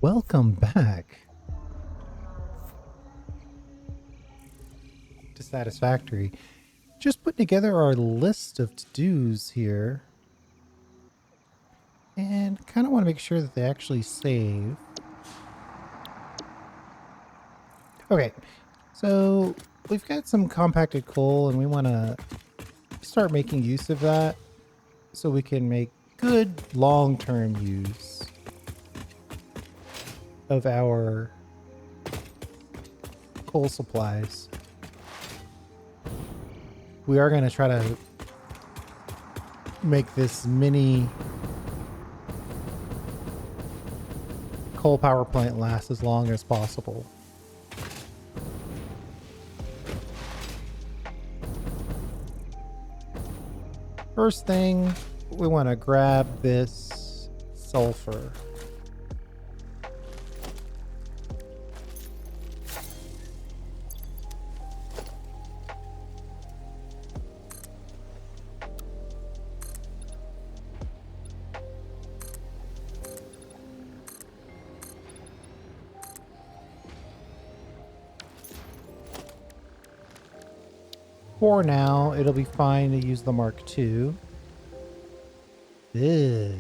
Welcome back to Satisfactory. Just putting together our list of to-dos here. And kind of want to make sure that they actually save. Okay, so we've got some compacted coal and we want to start making use of that so we can make good long-term use of our coal supplies. We are going to try to make this mini coal power plant last as long as possible. First thing, we want to grab this sulfur. For now, it'll be fine to use the Mark II. Ugh.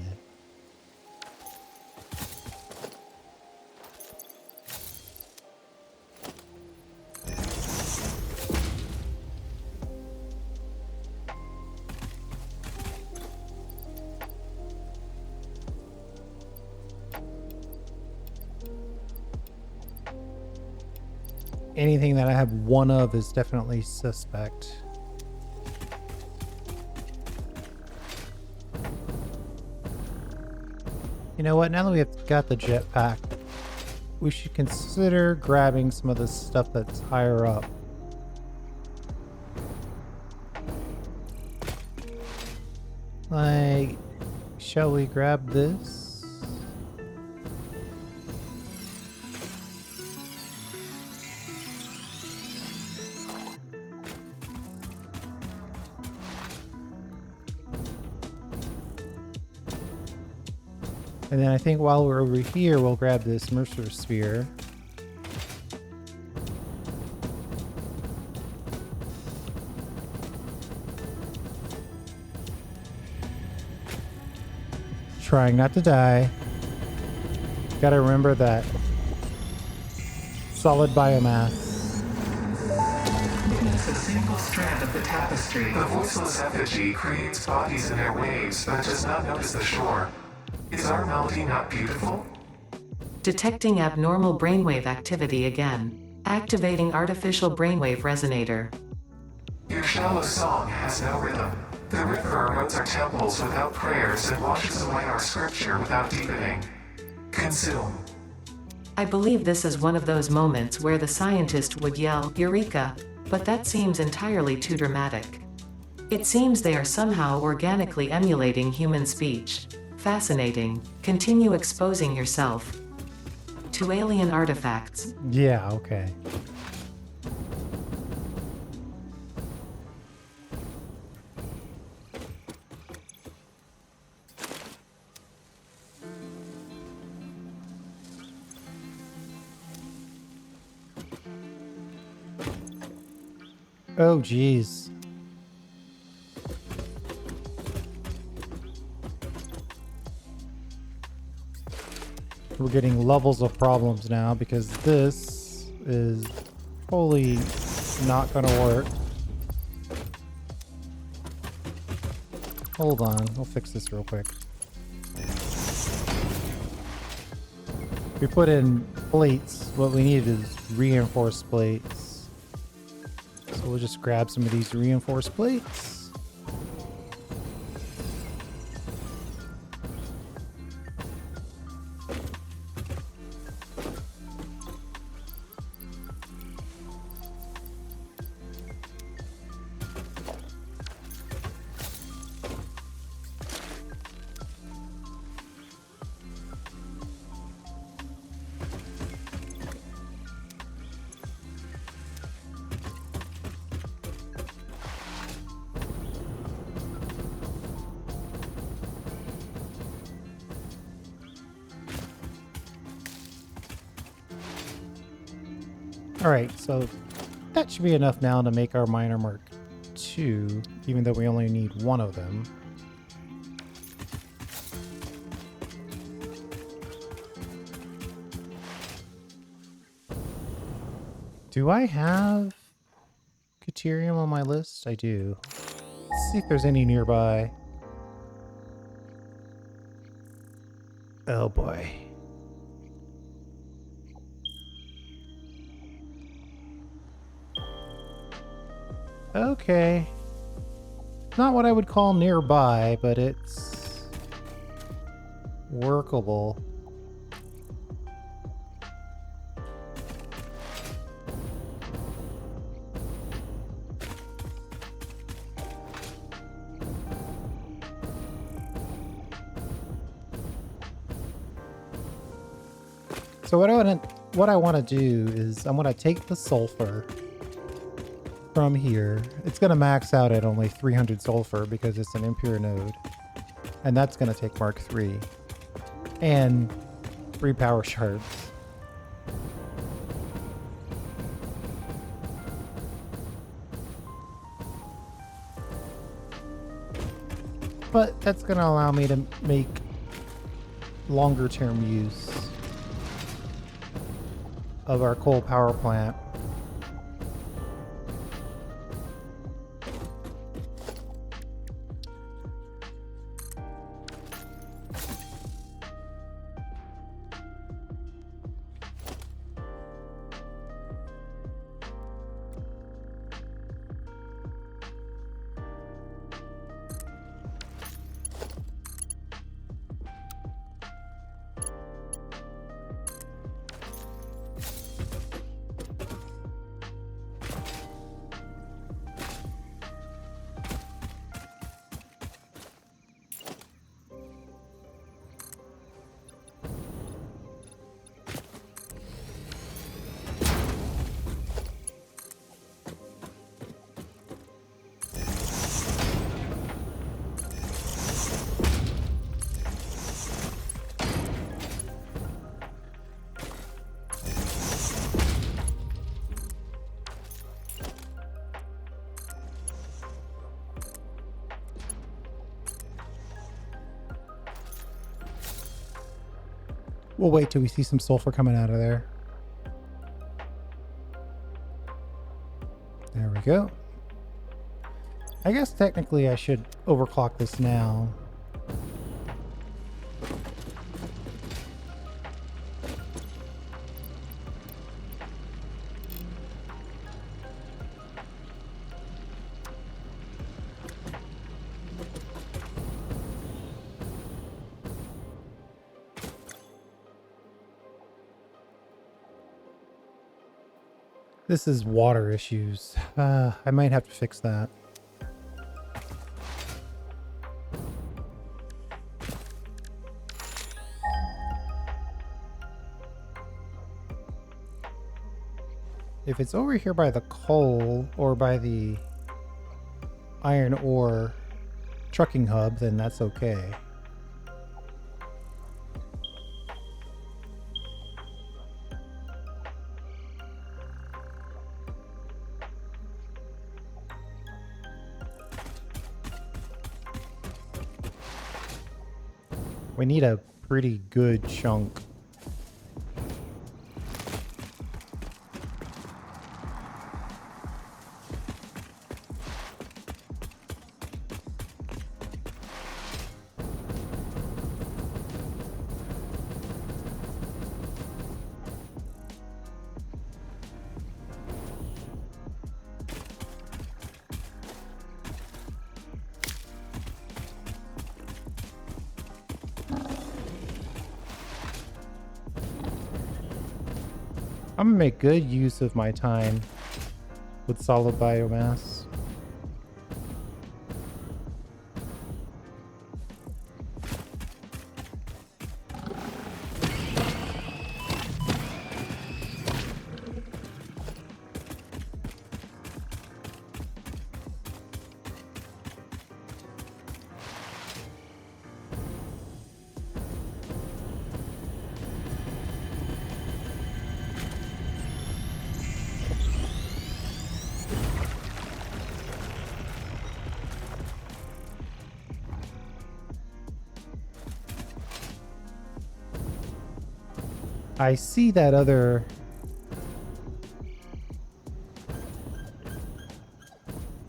Anything that I have one of is definitely suspect. You know what? Now that we've got the jetpack, we should consider grabbing some of the stuff that's higher up. Like, shall we grab this? And then I think while we're over here, we'll grab this Mercer sphere. Trying not to die. Gotta remember that solid biomass. It's a single strand of the tapestry. The voiceless effigy creates bodies in their waves, but does not notice the shore. Is our melody not beautiful? Detecting abnormal brainwave activity again. Activating artificial brainwave resonator. Your shallow song has no rhythm. The river erodes our temples without prayers and washes away our scripture without deepening. Consume. I believe this is one of those moments where the scientist would yell, "Eureka!" But that seems entirely too dramatic. It seems they are somehow organically emulating human speech. Fascinating. Continue exposing yourself to alien artifacts. Yeah, okay. Oh, geez. We're getting levels of problems now because this is totally not going to work. Hold on, I'll fix this real quick. We put in plates. What we need is reinforced plates. So we'll just grab some of these reinforced plates. All right, so that should be enough now to make our miner mark 2, even though we only need one of them. Do I have Caterium on my list? I do. Let's see if there's any nearby. Oh boy. Okay. Not what I would call nearby, but it's workable. So what I want to do is I want to take the sulfur from here. It's going to max out at only 300 sulfur because it's an impure node. And that's going to take Mark 3 and 3 power shards. But that's going to allow me to make longer term use of our coal power plant. We'll wait till we see some sulfur coming out of there. There we go. I guess technically I should overclock this now. This is water issues. I might have to fix that. If it's over here by the coal or by the iron ore trucking hub, then that's okay. We need a pretty good chunk. I'm gonna make good use of my time with solid biomass. I see that other...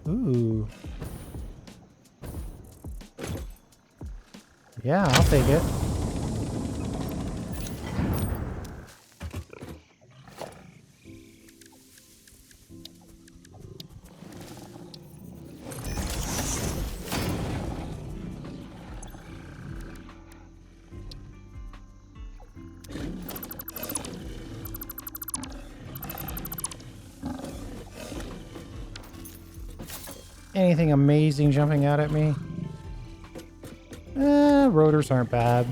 Ooh. Yeah, I'll take it. Anything amazing jumping out at me? Rotors aren't bad.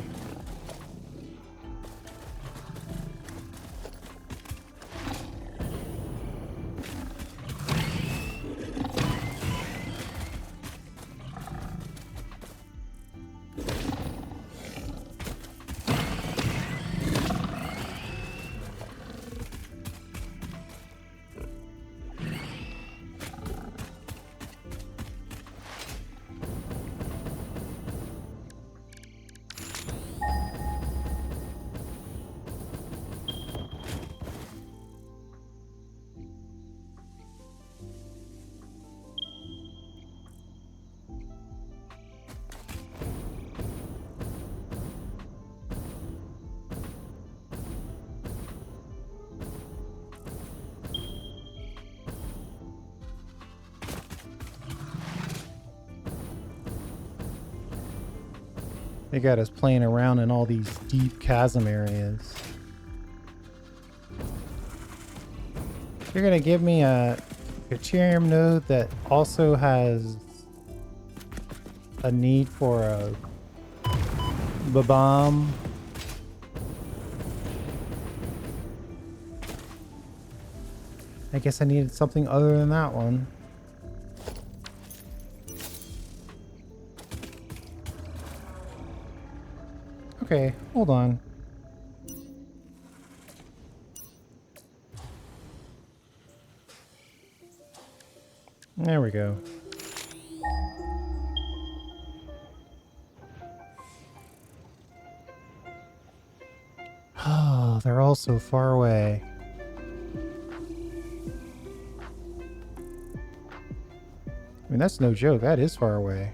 They got us playing around in all these deep chasm areas. You're gonna give me a Caterium node that also has a need for a bomb. I guess I needed something other than that one. Okay, hold on. There we go. Oh, they're all so far away. I mean, that's no joke. That is far away.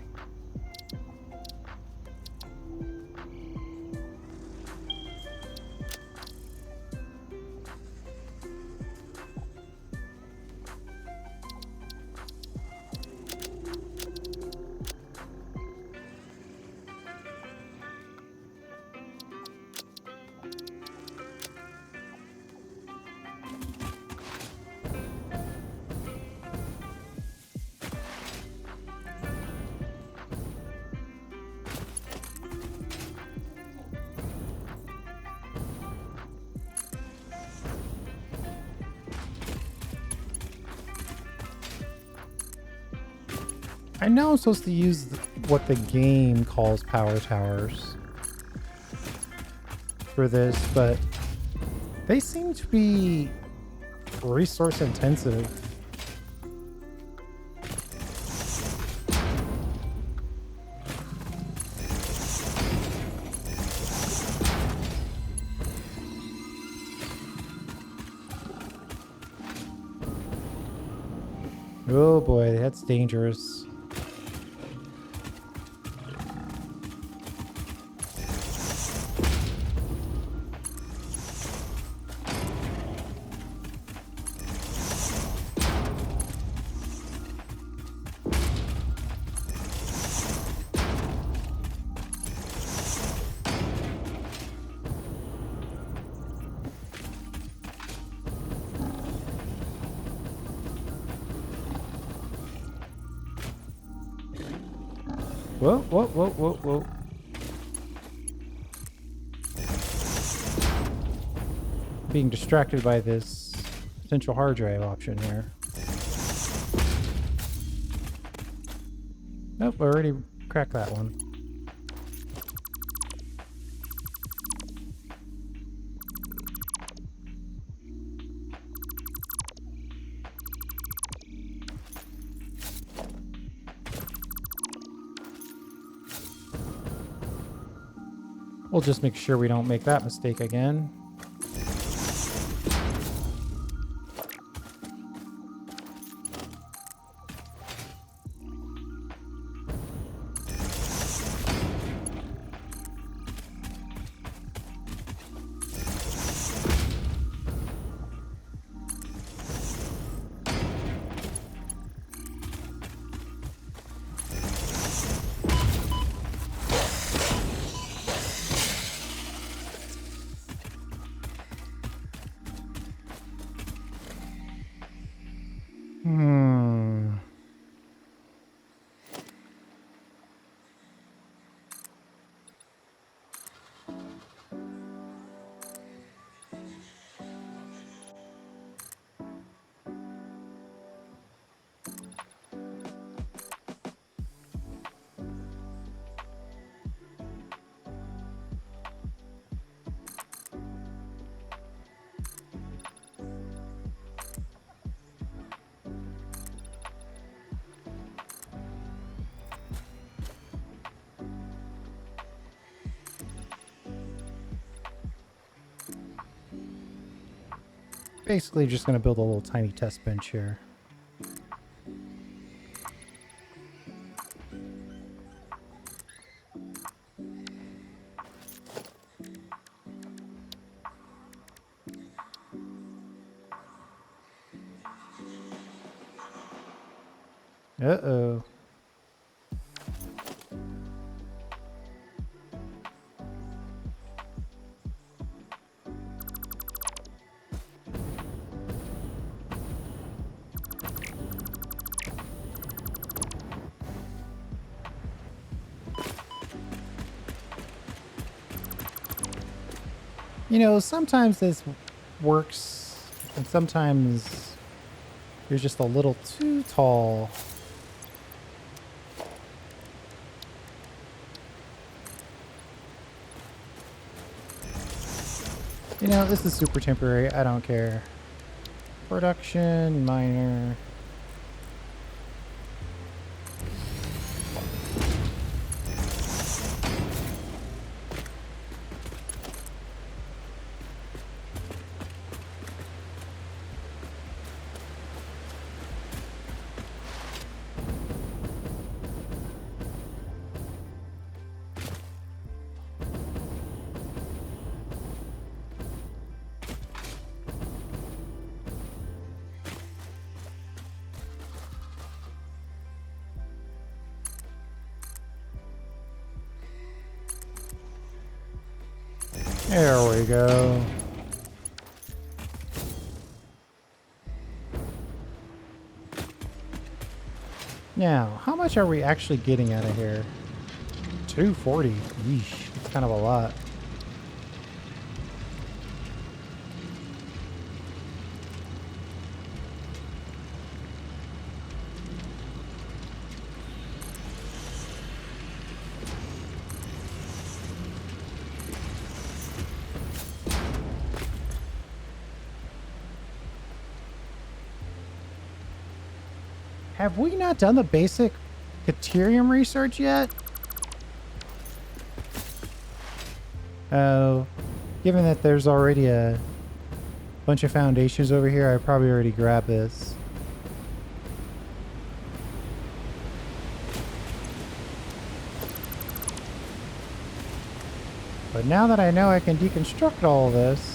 I know I'm supposed to use what the game calls power towers for this, but they seem to be resource intensive. Oh boy, that's dangerous. Whoa, whoa, whoa, whoa, whoa. Being distracted by this potential hard drive option here. Nope, I already cracked that one. We'll just make sure we don't make that mistake again. Basically just going to build a little tiny test bench here. Uh-oh. You know, sometimes this works, and sometimes you're just a little too tall. You know, this is super temporary. I don't care. Production, minor. There we go. Now, how much are we actually getting out of here? 240. Yeesh, it's kind of a lot. Have we not done the basic Caterium research yet? Oh, given that there's already a bunch of foundations over here, I probably already grabbed this. But now that I know I can deconstruct all of this,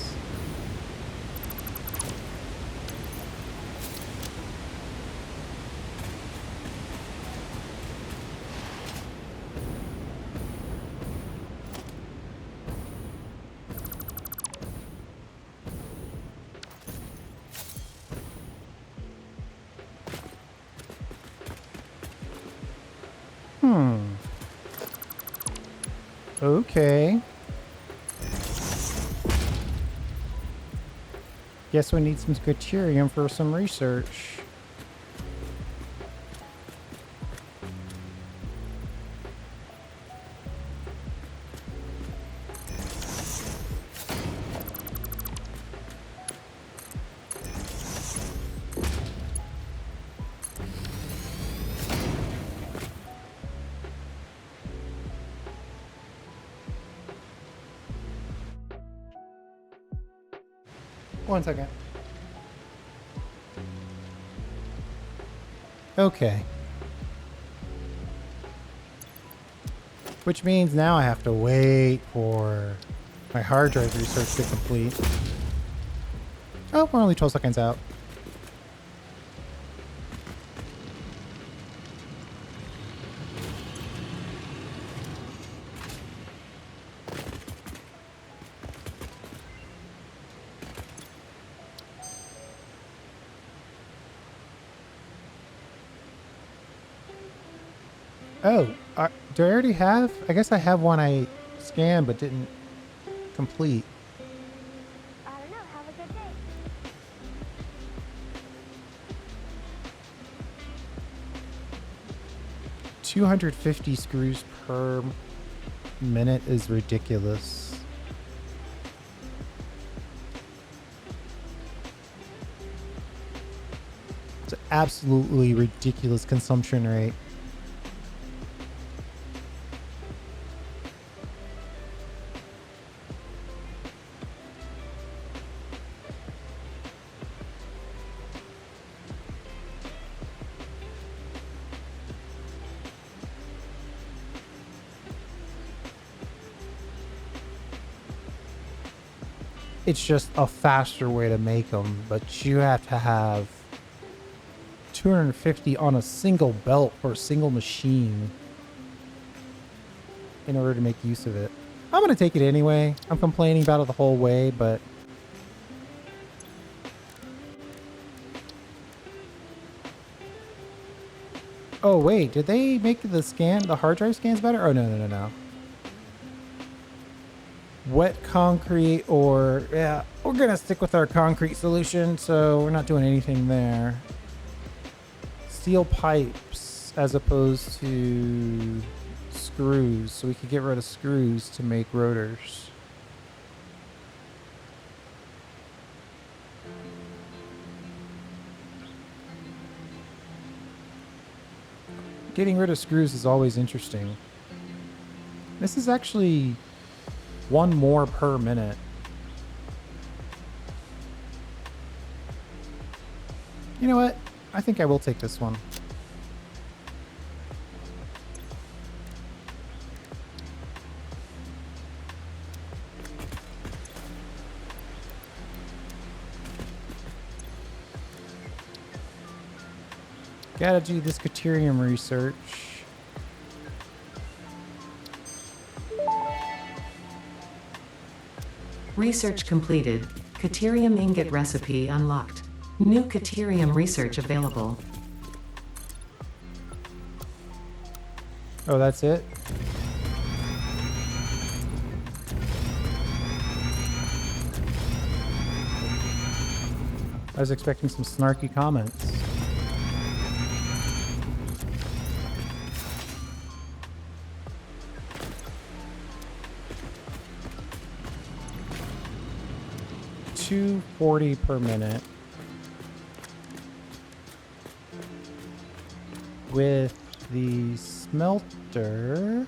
okay. Guess we need some Caterium for some research. One second. Okay. Which means now I have to wait for my hard drive research to complete. Oh, we're only 12 seconds out. Oh, do I already have? I guess I have one I scanned but didn't complete. I don't know. Have a good day. 250 screws per minute is ridiculous. It's an absolutely ridiculous consumption rate. It's just a faster way to make them, but you have to have 250 on a single belt or a single machine in order to make use of it. I'm going to take it anyway. I'm complaining about it the whole way, but oh wait, did they make the hard drive scans better? Oh no. Wet concrete, or yeah, we're gonna stick with our concrete solution, so we're not doing anything there. Steel pipes as opposed to screws, so we could get rid of screws to make rotors. Getting rid of screws is always interesting. This is actually one more per minute. You know what? I think I will take this one. Gotta do this Caterium research. Research completed. Caterium ingot recipe unlocked. New Caterium research available. Oh, that's it? I was expecting some snarky comments. $240 per minute with the smelter.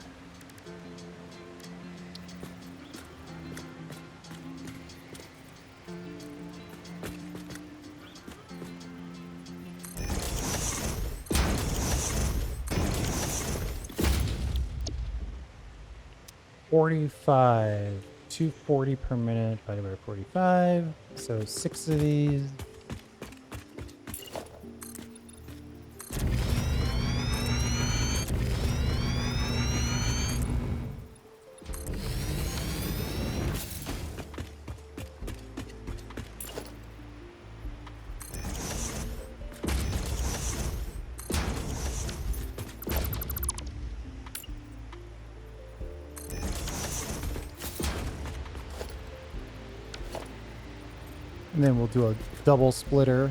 $45. 240 per minute divided by 45. So 6 of these. And then we'll do a double splitter.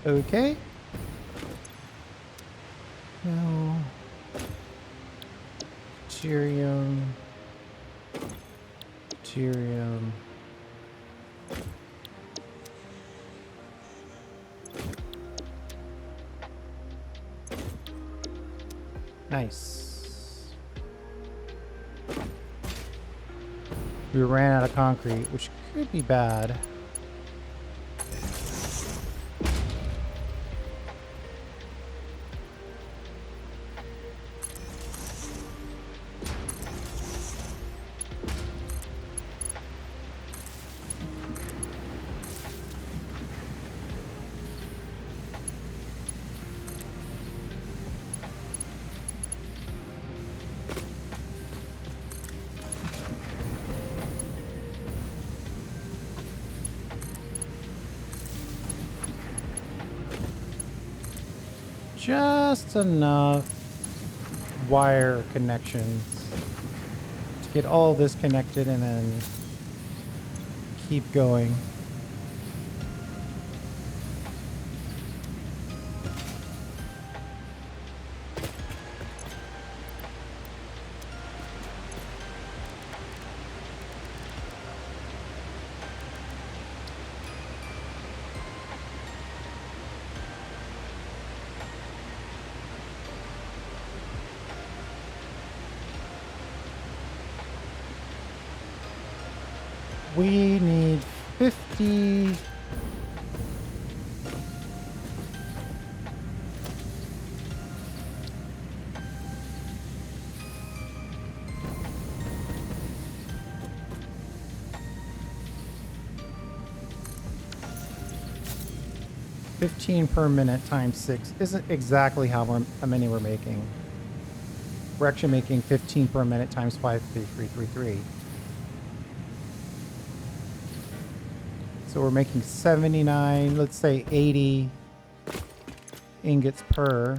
Okay. Now, Caterium. Nice. We ran out of concrete, which could be bad. Just enough wire connections to get all this connected and then keep going. We need 50. $15 per minute times 6 isn't exactly how many we're making. We're actually making 15 per minute times 53333. So we're making 79, let's say 80 ingots per.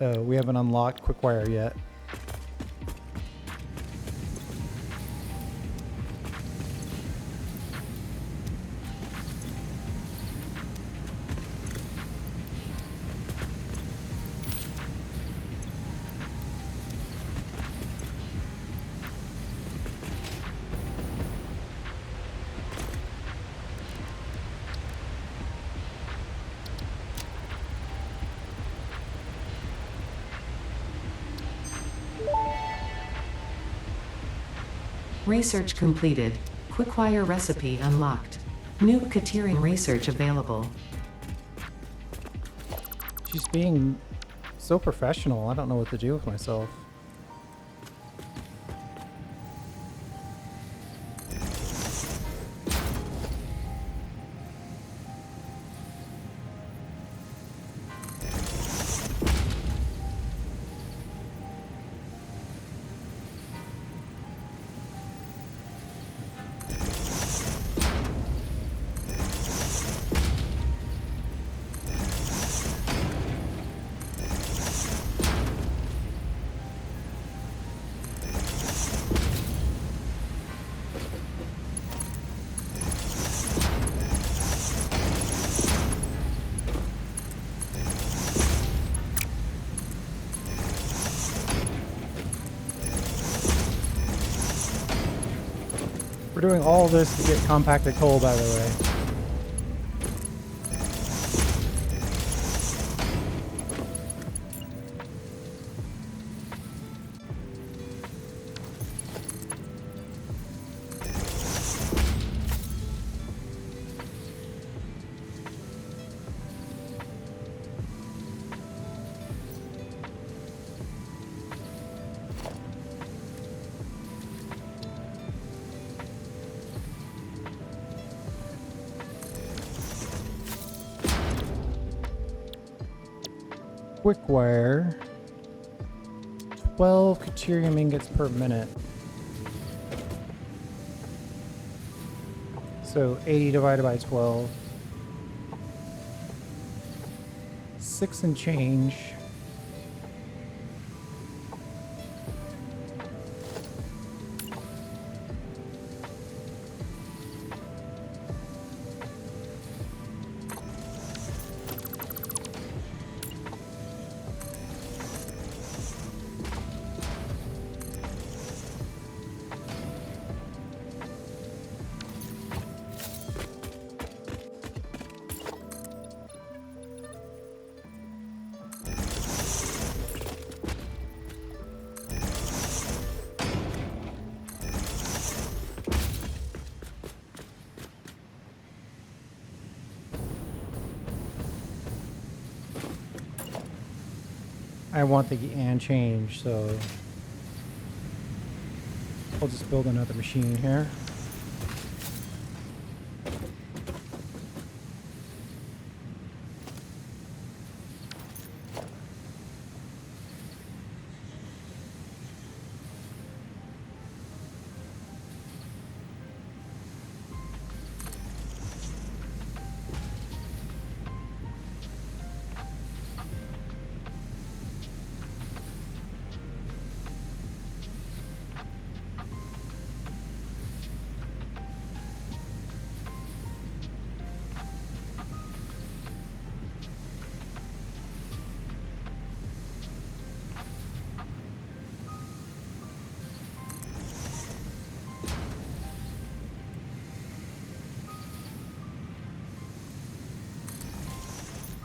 Oh, we haven't unlocked quick wire yet. Research completed. Quickwire recipe unlocked. New Caterium research available. She's being so professional. I don't know what to do with myself. We're doing all this to get compacted coal, by the way. Quick wire. 12 Caterium ingots per minute. So 80 divided by 12. 6 and change. I want the and change, so I'll just build another machine here.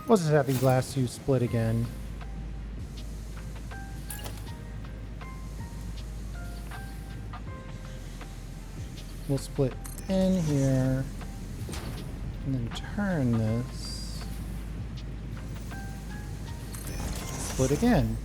We'll just have these last two split again. We'll split in here and then turn this. Split again.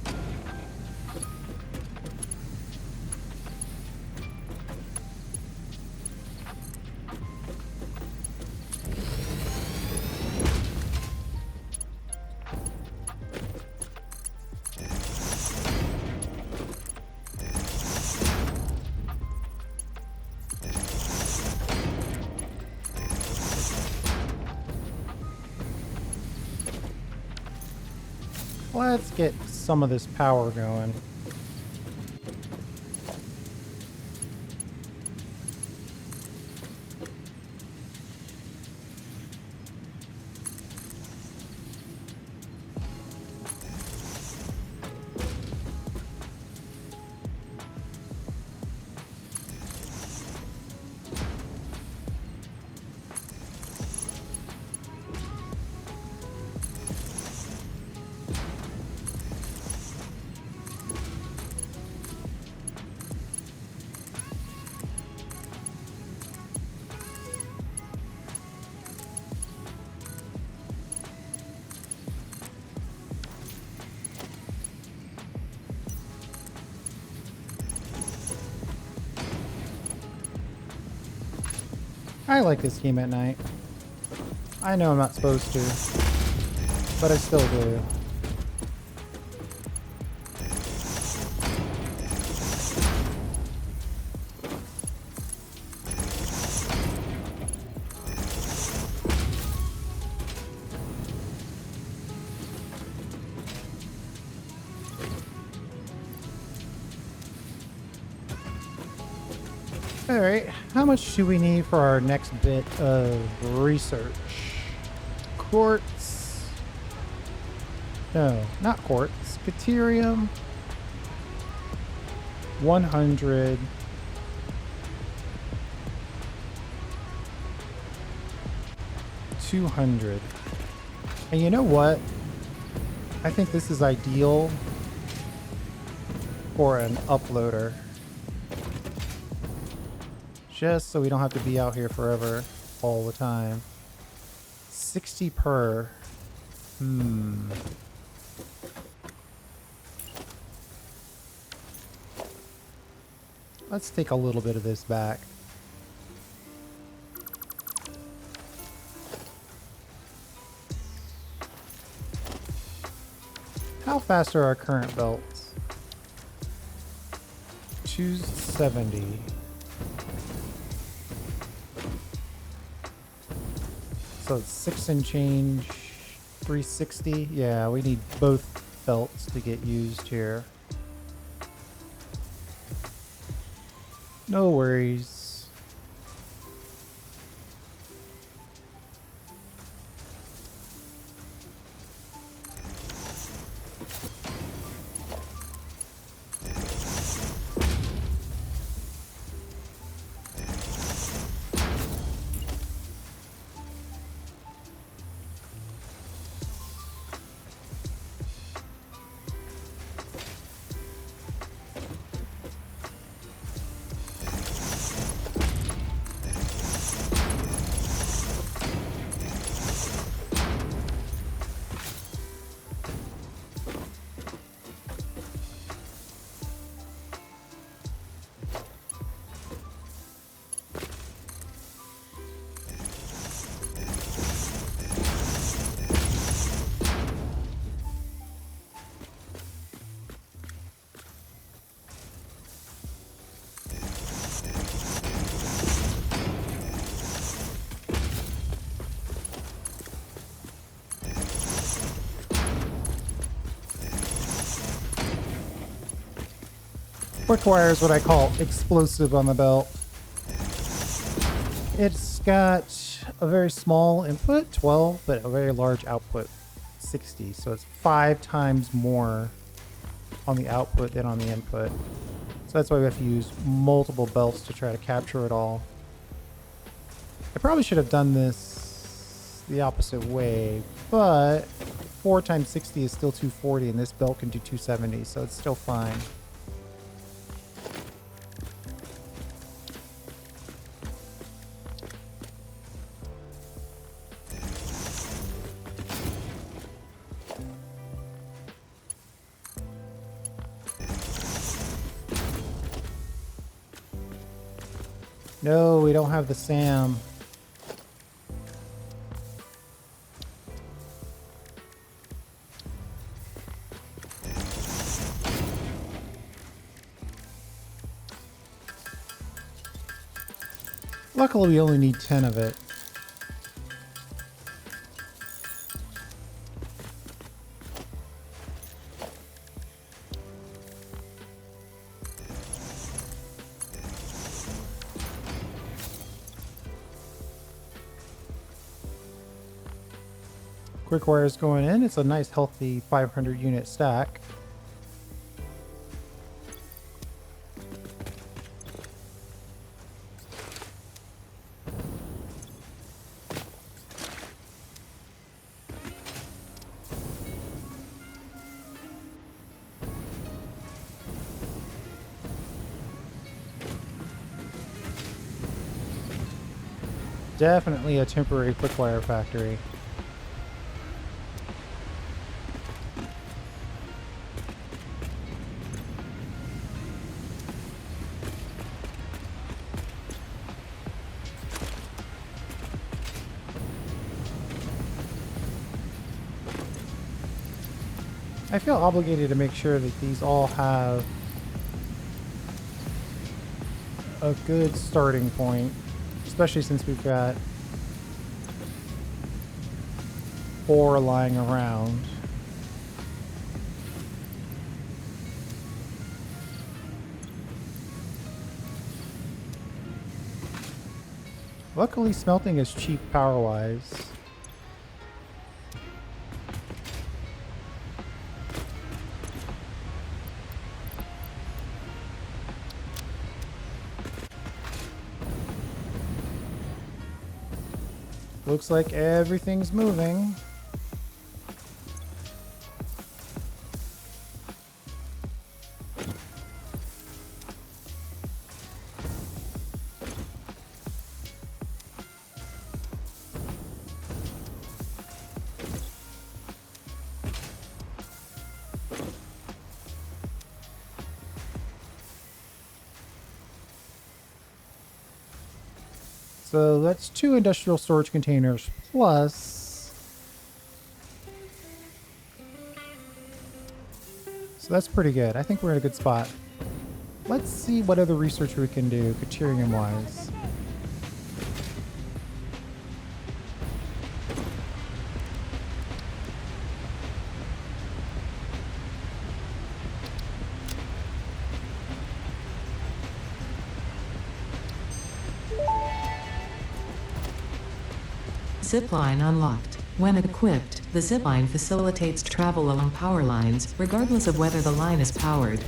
Let's get some of this power going. I like this game at night. I know I'm not supposed to, but I still do. Alright, how much do we need for our next bit of research? Quartz. No, not quartz. Caterium. 100. 200. And you know what? I think this is ideal for an uploader. Just so we don't have to be out here forever all the time. 60 per. Let's take a little bit of this back. How fast are our current belts? 270. So it's 6 and change, 360. Yeah, we need both belts to get used here. No worries. Requires what I call explosive on the belt. It's got a very small input, 12, but a very large output, 60. So it's 5 times more on the output than on the input. So that's why we have to use multiple belts to try to capture it all. I probably should have done this the opposite way, but 4 times 60 is still 240, and this belt can do 270, so it's still fine. No, we don't have the SAM. Luckily, we only need 10 of it. Quick wires going in. It's a nice healthy 500 unit stack. Definitely a temporary quick wire factory. I feel obligated to make sure that these all have a good starting point, especially since we've got 4 lying around. Luckily, smelting is cheap power-wise. Looks like everything's moving. So that's 2 industrial storage containers plus. So that's pretty good. I think we're in a good spot. Let's see what other research we can do, Caterium wise. Zipline unlocked. When equipped, the zipline facilitates travel along power lines, regardless of whether the line is powered.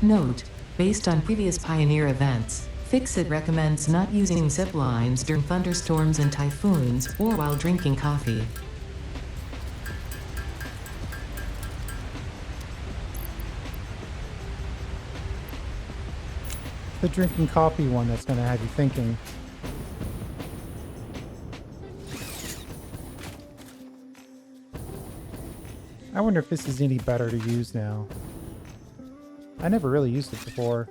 Note: based on previous Pioneer events, Fixit recommends not using zip lines during thunderstorms and typhoons, or while drinking coffee. The drinking coffee one that's going to have you thinking. I wonder if this is any better to use now. I never really used it before.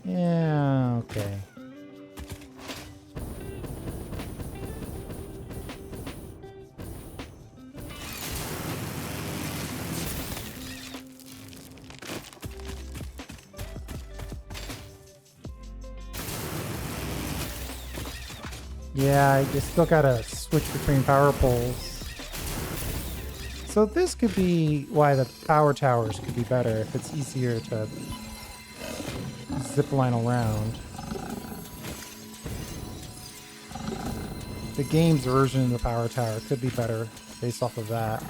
Yeah, okay. Yeah, you still gotta switch between power poles. So this could be why the power towers could be better, if it's easier to zip line around. The game's version of the power tower could be better based off of that.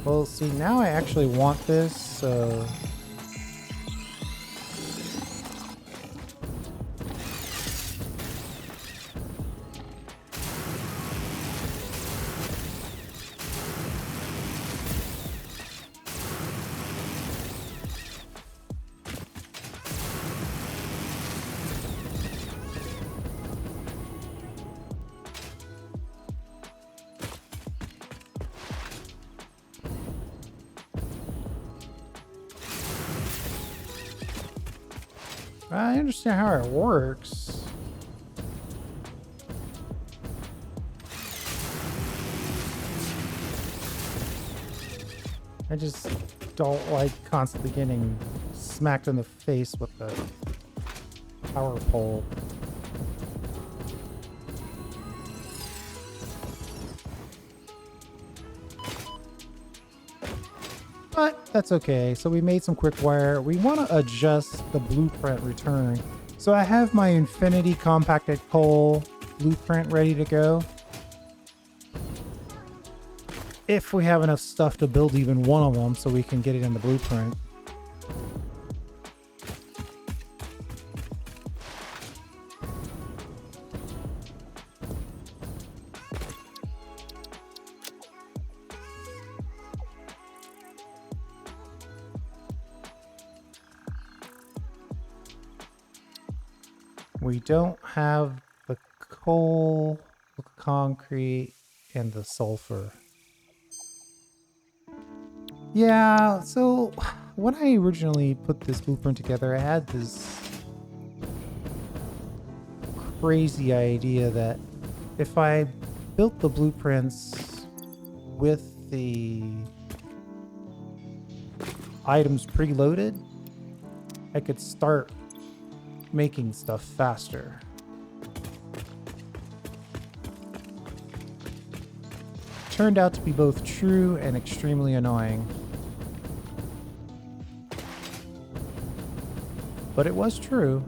Well, see, now I actually want this, so... I understand how it works. I just don't like constantly getting smacked in the face with the power pole. But that's okay. So we made some quick wire. We want to adjust the blueprint return. So I have my infinity compacted coal blueprint ready to go. If we have enough stuff to build even one of them so we can get it in the blueprint. We don't have the coal, the concrete, and the sulfur. Yeah, so when I originally put this blueprint together, I had this crazy idea that if I built the blueprints with the items preloaded, I could start making stuff faster. Turned out to be both true and extremely annoying. But it was true.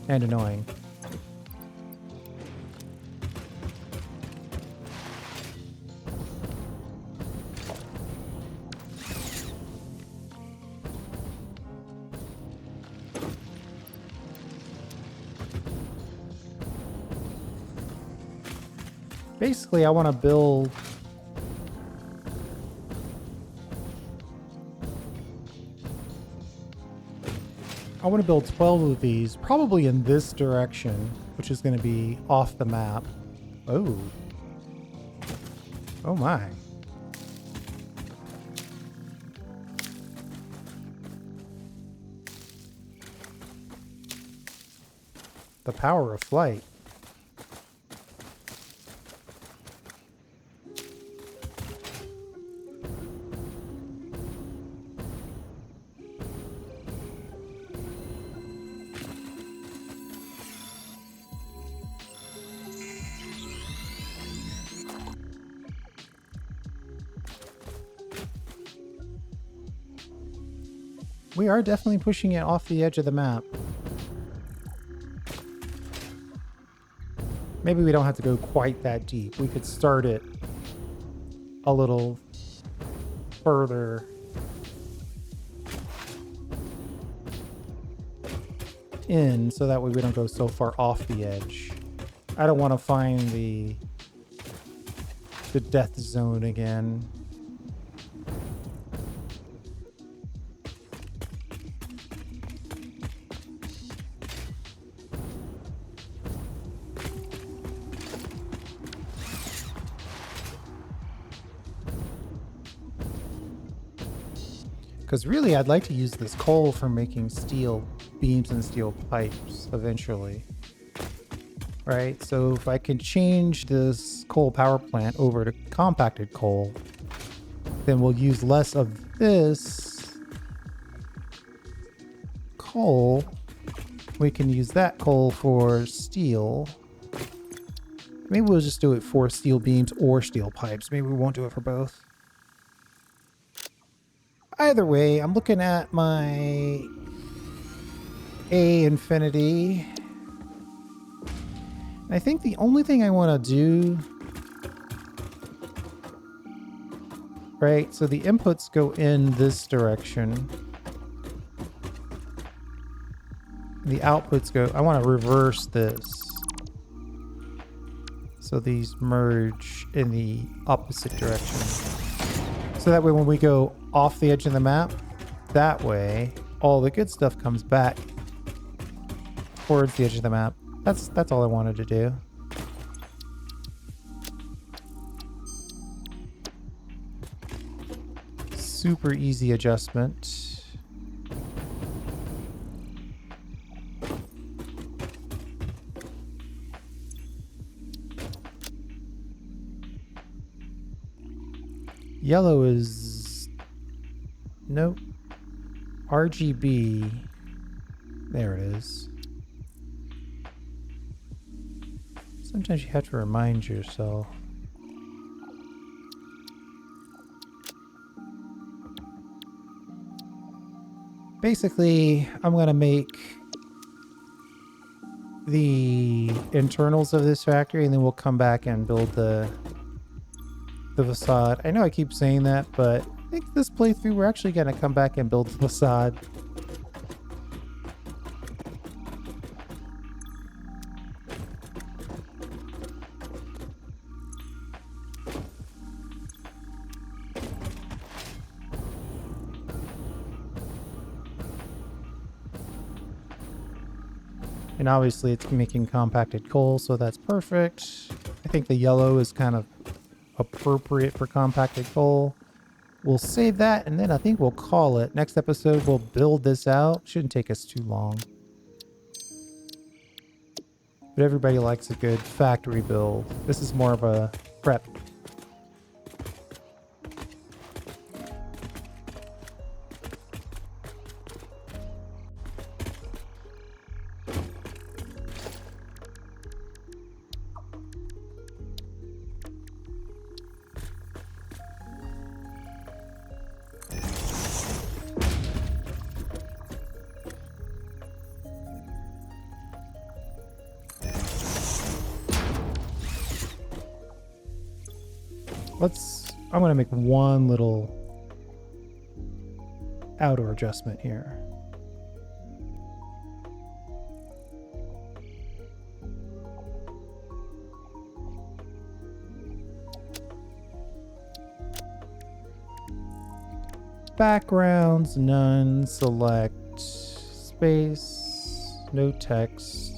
And annoying. Basically, I want to build I want to build 12 of these, probably in this direction, which is going to be off the map. Oh. Oh my. The power of flight. We are definitely pushing it off the edge of the map. Maybe we don't have to go quite that deep. We could start it a little further. In, so that way we don't go so far off the edge. I don't want to find the death zone again. Because really, I'd like to use this coal for making steel beams and steel pipes eventually. Right? So if I can change this coal power plant over to compacted coal, then we'll use less of this coal. We can use that coal for steel. Maybe we'll just do it for steel beams or steel pipes. Maybe we won't do it for both. Either way, I'm looking at my A infinity. I think the only thing I want to do, right? So the inputs go in this direction. The outputs go, I want to reverse this. So these merge in the opposite direction. So that way when we go off the edge of the map, that way all the good stuff comes back towards the edge of the map. That's all I wanted to do. super easy adjustment. Yellow is... Nope. RGB. There it is. Sometimes you have to remind yourself. Basically, I'm going to make the internals of this factory and then we'll come back and build the facade. I know I keep saying that, but I think this playthrough we're actually going to come back and build the facade. And obviously it's making compacted coal, so that's perfect. I think the yellow is kind of appropriate for compacted coal. We'll save that, and then I think we'll call it. Next episode, we'll build this out. Shouldn't take us too long. But everybody likes a good factory build. This is more of a prep. I'm going to make one little outdoor adjustment here. Backgrounds, none, select, space, no text,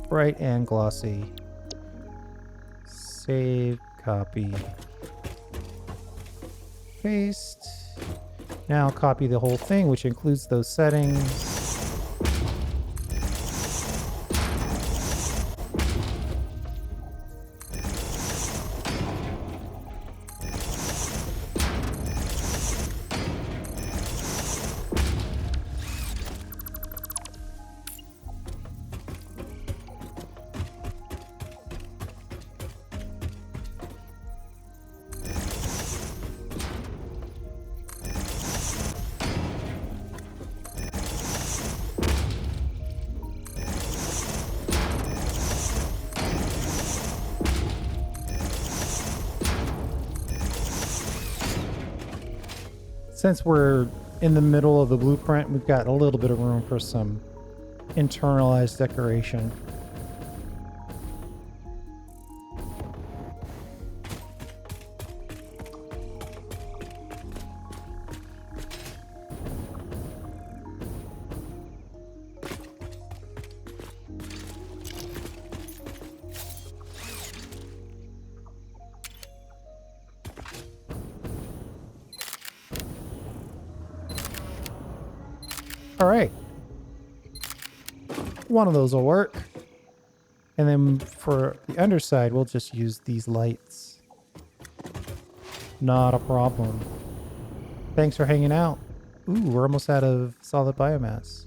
bright and glossy. Save, copy, paste. Now copy the whole thing, which includes those settings. Since we're in the middle of the blueprint, we've got a little bit of room for some internalized decoration. All right, one of those will work. And then for the underside, we'll just use these lights. Not a problem. Thanks for hanging out. Ooh, we're almost out of solid biomass.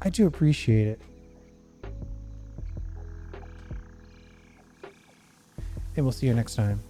I do appreciate it. And we'll see you next time.